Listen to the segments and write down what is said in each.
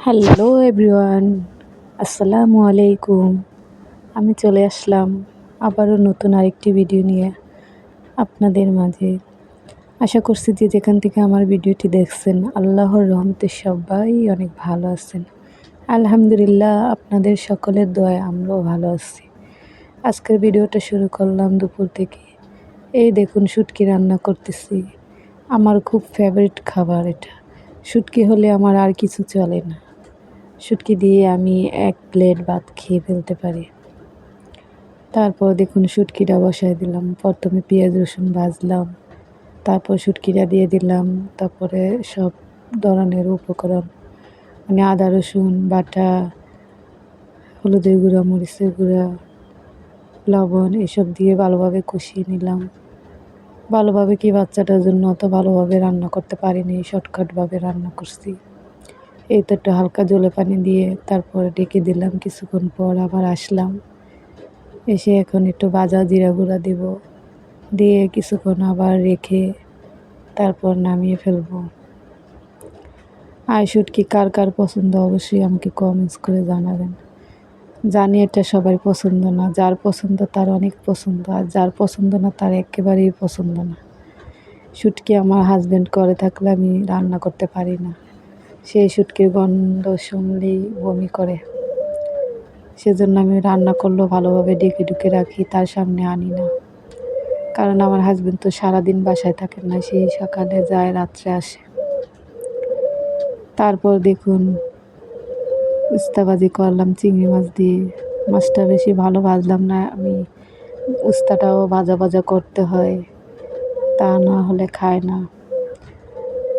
Hello everyone, আসসালামু আলাইকুম। আমি চলে আসলাম আবারও নতুন আরেকটি ভিডিও নিয়ে আপনাদের মাঝে। আশা করছি যে যেখান থেকে আমার ভিডিওটি দেখছেন আল্লাহর রহমতে সবাই অনেক ভালো আছেন। আলহামদুলিল্লাহ, আপনাদের সকলের দোয়ায় আমরাও ভালো আছি। আজকের ভিডিওটা শুরু করলাম দুপুর থেকে। এই দেখুন শুটকি রান্না করতেছি। আমার খুব ফেভারিট খাবার এটা। শুটকি হলে আমার আর কিছু চলে না। শুটকি দিয়ে আমি এক প্লেট ভাত খেয়ে ফেলতে পারি। তারপর দেখুন শুটকিটা বসায় দিলাম। প্রথমে পেঁয়াজ রসুন ভাজলাম, তারপর শুটকিটা দিয়ে দিলাম। তারপরে সব ধরনের উপকরণ মানে আদা রসুন বাটা, হলুদের গুঁড়া, মরিচের গুঁড়া, লবণ এসব দিয়ে ভালোভাবে কষিয়ে নিলাম। ভালোভাবে কি বাচ্চাটার জন্য অত ভালোভাবে রান্না করতে পারিনি, শর্টকাটভাবে রান্না করছি। এই তো একটু হালকা জলে পানি দিয়ে তারপরে ঢেকে দিলাম। কিছুক্ষণ পর আবার আসলাম, এসে এখন একটু ভাজা জিরা গুঁড়া দিব, দিয়ে কিছুক্ষণ আবার রেখে তারপর নামিয়ে ফেলবো। আর শুটকি কার কার পছন্দ অবশ্যই আমাকে কমেন্টস করে জানাবেন। জানি এটা সবার পছন্দ না, যার পছন্দ তার অনেক পছন্দ, আর যার পছন্দ না তার একেবারেই পছন্দ না। শুটকি আমার হাজব্যান্ড করে থাকলে আমি রান্না করতে পারি না, সেই শুটকির গন্ধ শুনলেই বমি করে। সেজন্য আমি রান্না করলেও ভালোভাবে ঢেকে ঢুকে রাখি, তার সামনে আনি না। কারণ আমার হাজব্যান্ড তো সারাদিন বাসায় থাকেন না, সেই সকালে যায় রাত্রে আসে। তারপর দেখুন উস্তা ভাজি করলাম চিংড়ি মাছ দিয়ে। মাছটা বেশি ভালো ভাজলাম না আমি, উস্তাটাও ভাজা ভাজা করতে হয়, তা না হলে খায় না।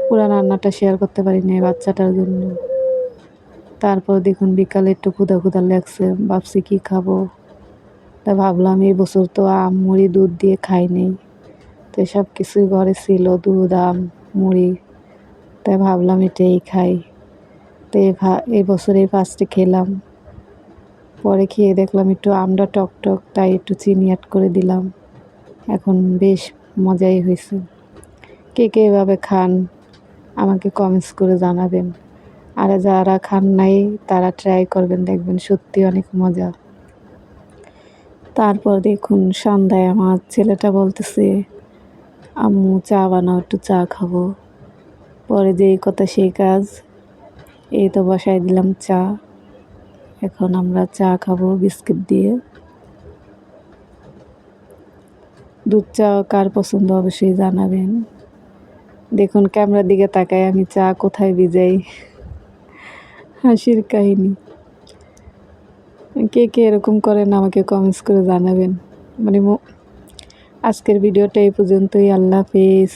পুরা রান্নাটা শেয়ার করতে পারি না বাচ্চাটার জন্য। তারপর দেখুন বিকালে একটু ক্ষুধা ক্ষুধা লাগছে, ভাবছি কি খাবো। তা ভাবলাম এই বছর তো আম মুড়ি দুধ দিয়ে খাই নেই, তো সব কিছুই ঘরে ছিল, দুধ আম মুড়ি, তাই ভাবলাম এটাই খাই। তো এই বছর এই ফার্স্টে খেলাম। পরে খেয়ে দেখলাম একটু আমটা টক টক, তাই একটু চিনি অ্যাড করে দিলাম। এখন বেশ মজাই হয়েছে। কে কে এভাবে খান আমাকে কমেন্টস করে জানাবেন, আর যারা খান নাই তারা ট্রাই করবেন, দেখবেন সত্যি অনেক মজা। তারপর দেখুন সন্ধ্যায় আমার ছেলেটা বলতেছে আম্মু চা বানাও, একটু চা খাবো। পরে যেই কথা সেই কাজ, এই তো বসাই দিলাম চা। এখন আমরা চা খাবো বিস্কিট দিয়ে। দুধ চা কার পছন্দ অবশ্যই জানাবেন। দেখুন ক্যামেরার দিকে তাকায় আমি চা কোথায় ভিজাই, হাসির কাহিনী। কে কে এরকম করেন আমাকে কমেন্টস করে জানাবেন। মানে আজকের ভিডিওটা এই পর্যন্তই। আল্লাহ হাফেজ।